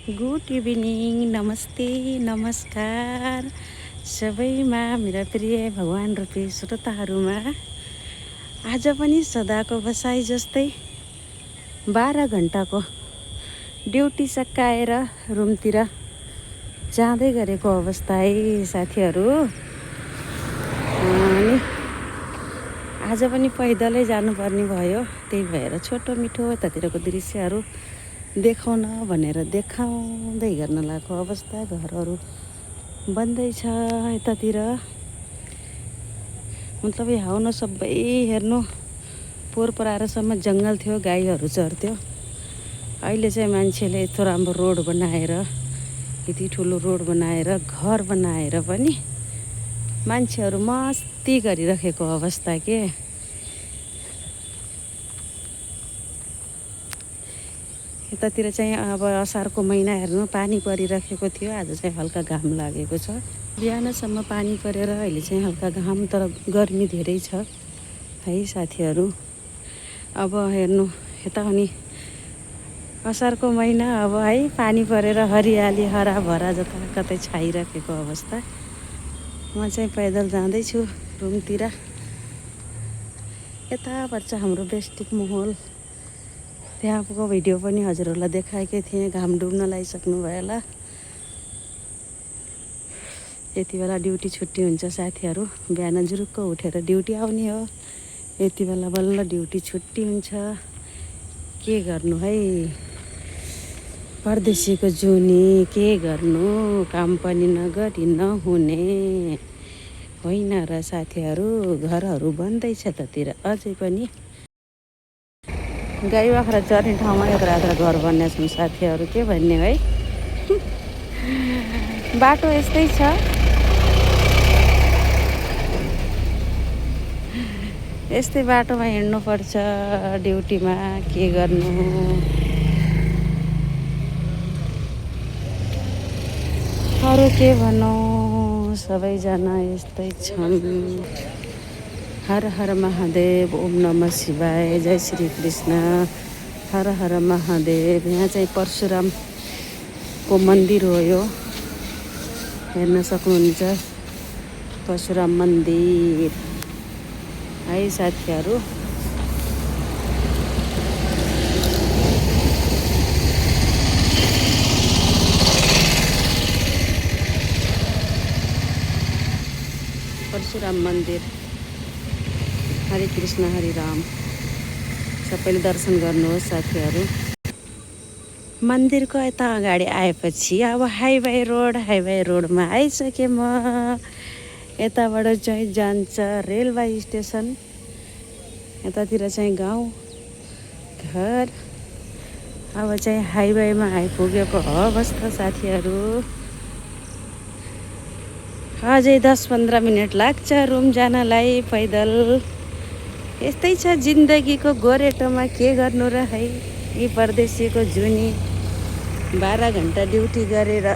Good evening, नमस्ते, नमस्कार सबैमा मेरा प्रिय भगवान रूपी श्रोताहरूमा। आज पनि सदाको बसाइ जस्तै 12 घन्टाको ड्युटी सकाएर रुमतिर जाँदै गरेको अवस्था है साथीहरू। अनि आज पनि पैदलै जानुपर्ने भयो, त्यही भएर छोटो मिठो यतातिरको दृश्यहरू देखाउन भनेर देखाउँदै गर्न लागेको अवस्था। घरहरू बन्दैछ यतातिर, मतलब यहाँ आउन सबै हेर्नु पोहोर परारसम्म जङ्गल थियो, गाईहरू चर्थ्यो। अहिले चाहिँ मान्छेले यत्रो राम्रो रोड बनाएर, यति ठुलो रोड बनाएर, घर बनाएर पनि मान्छेहरू मस्ती गरिरहेको अवस्था के। यतातिर चाहिँ अब असारको महिना हेर्नु पानी परिरहेको थियो, आज चाहिँ हल्का घाम लागेको छ। बिहानसम्म पानी परेर अहिले चाहिँ हल्का घाम, तर गर्मी धेरै छ है साथीहरू। अब हेर्नु यता पनि असारको महिना अब है, पानी परेर हरियाली हराभरा जताकतै छाइरहेको अवस्था। म चाहिँ पैदल जाँदैछु रुमतिर। यता पर्छ हाम्रो बेस्टिक महल, त्यहाँको भिडियो पनि हजुरहरूलाई देखाएकै थिएँ। घाम डुब्न लागिसक्नु भयो होला। यति बेला ड्युटी छुट्टी हुन्छ साथीहरू, बिहान जुरुक्क उठेर ड्युटी आउने हो। यति बेला बल्ल ड्युटी छुट्टी हुन्छ। के गर्नु है, परदेशीको जुनी के गर्नु, काम पनि नगरी नहुने होइन र साथीहरू। घरहरू बन्दैछ त्यतिर अझै पनि। गाई बाख्रा चर्ने ठाउँमा यत्रा घर बन्ने छन् साथीहरू, के भन्ने है। बाटो यस्तै छ, यस्तै बाटोमा हिँड्नुपर्छ ड्युटीमा, के गर्नु। अरू के भनौँ, सबैजना यस्तै छन्। हर हर महादेव, ओम नमः शिवाय, जय श्री कृष्ण, हर हर महादेव। यहाँ चाहिँ परशुरामको मन्दिर हो, यो हेर्न सक्नुहुन्छ, परशुराम मन्दिर है साथीहरू। परशुराम मन्दिर, हरे कृष्ण हरे राम, सबैले दर्शन गर्नुहोस् साथीहरू। मन्दिरको यता अगाडि आएपछि अब हाइवे रोडमा आइसकेँ म। यताबाट चाहिँ जान्छ रेलवे स्टेसन, यतातिर चाहिँ गाउँ घर। अब चाहिँ हाइवेमा आइपुगेको अवस्था साथीहरू। अझै 10-15 मिनट लाग्छ रुम जानलाई पैदल। यस्तै छ जिन्दगीको गोरेटोमा, के गर्नु र है। यी परदेशीको जुनी 12 घन्टा ड्युटी गरेर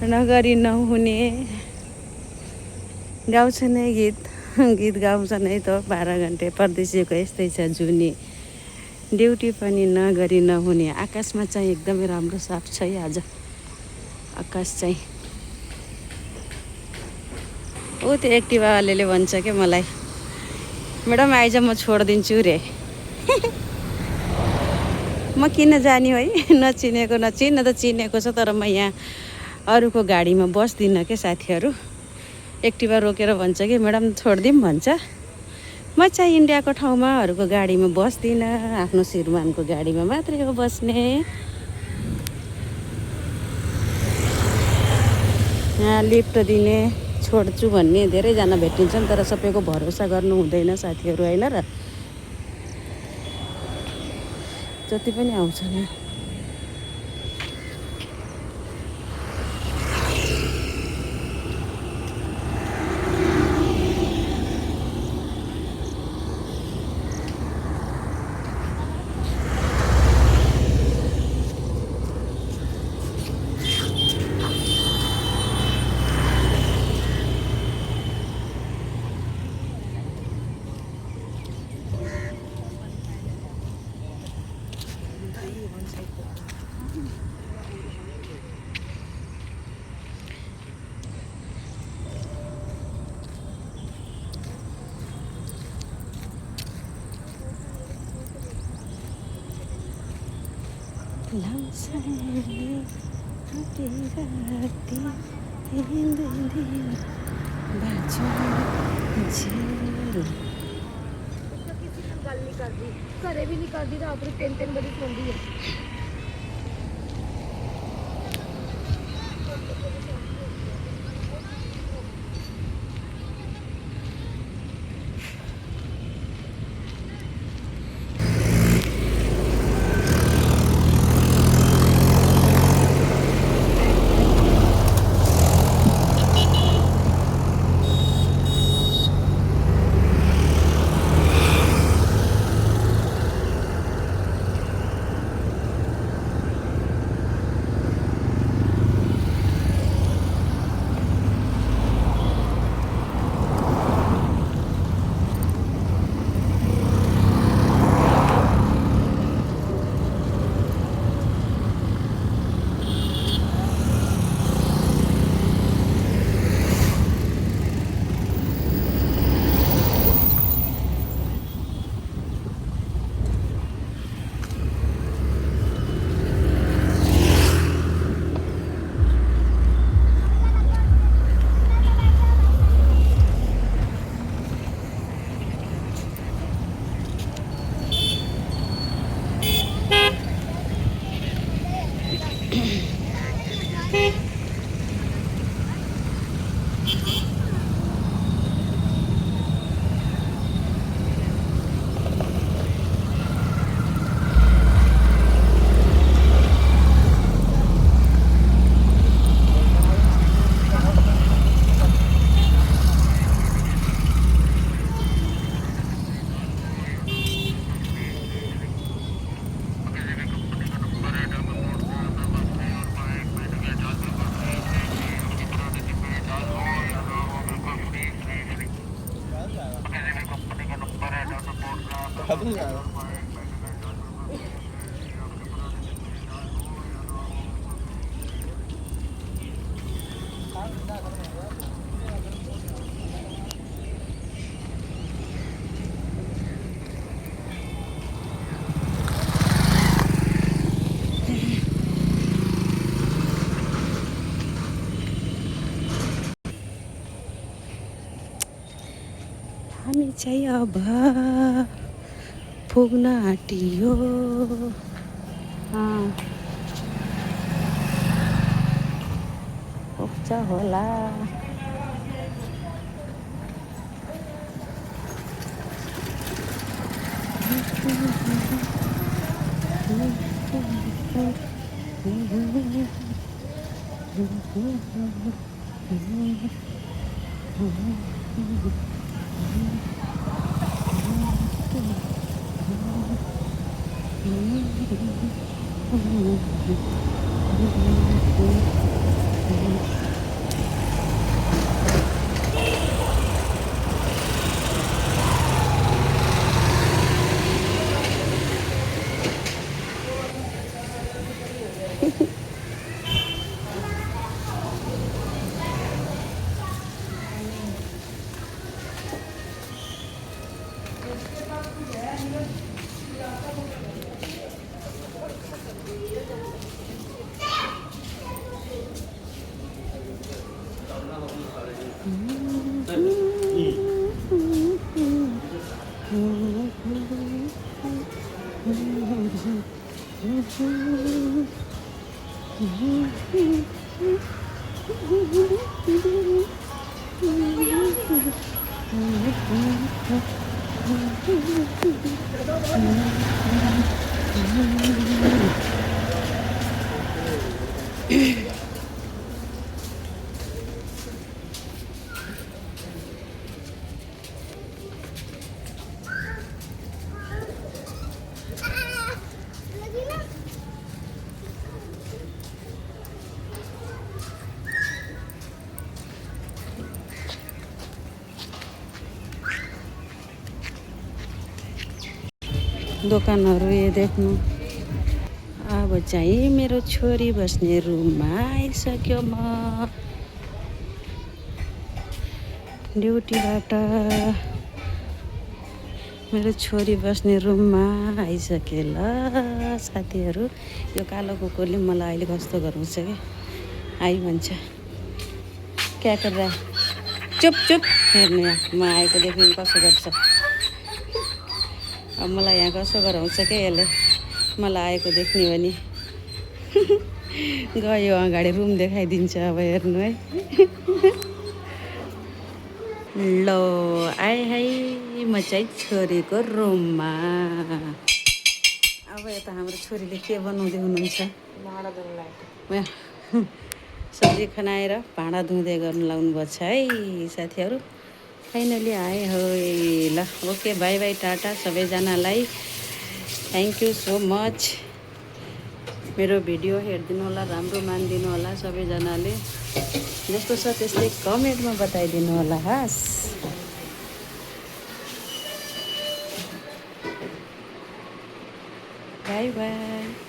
नगरी नहुने। गाउँछन् है गीत गाउँछन् है त, 12 घन्टे परदेशीको यस्तै छ जुनी, ड्युटी पनि नगरी नहुने। आकाशमा चाहिँ एकदमै राम्रो साफ छ है आज आकाश चाहिँ। ऊ त्यो एक्टिभावाले भन्छ क्या मलाई, म्याडम आइज म छोडिदिन्छु रे। म किन जाने है, नचिनेको नचिन त चिनेको छ, तर म यहाँ अरूको गाडीमा बस्दिनँ क्या साथीहरू। एक्टिभा रोकेर भन्छ कि म्याडम छोडिदिउँ भन्छ। म चाहिँ इन्डियाको ठाउँमा अरूको गाडीमा बस्दिनँ, आफ्नो श्रीमानको गाडीमा मात्रै हो बस्ने। यहाँ लिफ्ट दिने, छोड्छु भन्ने धेरैजना भेटिन्छन्, तर सबैको भरोसा गर्नु हुँदैन साथीहरू, होइन र। जति पनि आउँछन् लाउँछन् हाते राती हिँड्दै बाँचो जेल। किसी ने गल नहीं कर दी, घरे भी नहीं कर दी, रात को 3-3 बजे सोंदी है। हामी चाहिँ अब पुग्न आँटियो। पुग्छ होला। दोकानहरू यो देख्नु। अब चाहिँ मेरो छोरी बस्ने रुममा आइसक्यो। म ड्युटीबाट मेरो छोरी बस्ने रुममा आइसके ल साथीहरू। यो कालो कुकुरले मलाई अहिले कस्तो गराउँछ क्या, आइ भन्छ क्या कर रहा है? चुप चुप। हेर्नु यहाँ म आएको देख्नु कसो गर्छ। अब मलाई यहाँ कसो गराउँछ क्या यसले, मलाई आएको देख्ने भने गयो अगाडि रुम देखाइदिन्छ अब हेर्नु है। ल आए है म चाहिँ छोरीको रुममा। अब यता हाम्रो छोरीले के बनाउँदै हुनुहुन्छ? सब्जी खनाएर भाँडा धुँदै गर्नु लाग्नुभएको छ है साथीहरू। फाइनली आए हो ल। ओके बाई बाई टाटा सबैजनालाई। Thank you so much. मेरो भिडियो हेरिदिनु होला, राम्रो मानिदिनु होला सबैजनाले। जस्तो छ त्यस्तै कमेन्टमा बताइदिनु होला हस्। By by.